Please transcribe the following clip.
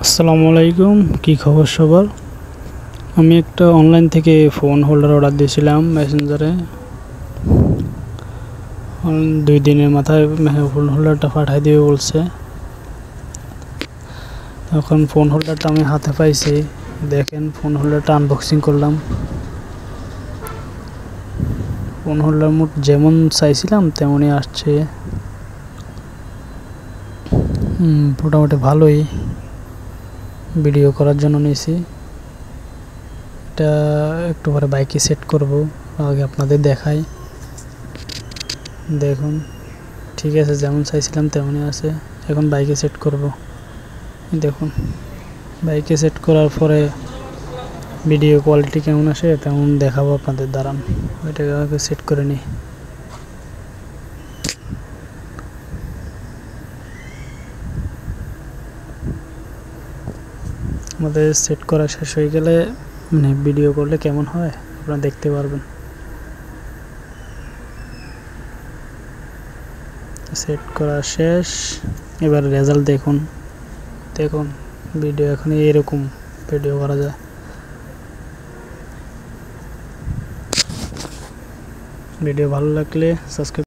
আসসালামু আলাইকুম, কি খবর সবার। আমি একটা অনলাইন থেকে ফোন হোল্ডার অর্ডার দিয়েছিলাম মেসেঞ্জারে। 2 দিনের মাথায় ফোন হোল্ডারটা পাঠিয়ে দিবে বলছে। এখন ফোন হোল্ডারটা আমি হাতে পাইছি, দেখেন ফোন হোল্ডারটা আনবক্সিং করলাম। ফোন হোল্ডার মোট যেমন চাইছিলাম তেমনই আসছে, মোটামুটি ভালোই। ভিডিও করার জন্য নিয়েছি, এটা একটু পরে বাইকে সেট করব, আগে আপনাদের দেখাই। দেখুন ঠিক আছে, যেমন চাইছিলাম তেমনই আছে। এখন বাইকে সেট করব। দেখুন বাইকে সেট করার পরে ভিডিও কোয়ালিটি কেমন আসে তেমন দেখাবো আপনাদের। দাঁড়ান, ওইটাকে আগে সেট করে নিই। আমাদের সেট করা শেষ হয়ে গেলে ভিডিও করলে কেমন হয় আপনারা দেখতে পারবেন। সেট করা শেষ, এবার রেজাল্ট দেখুন। দেখুন ভিডিও এখন এরকম ভিডিও করা যায়। ভিডিও ভালো লাগলে সাবস্ক্রাইব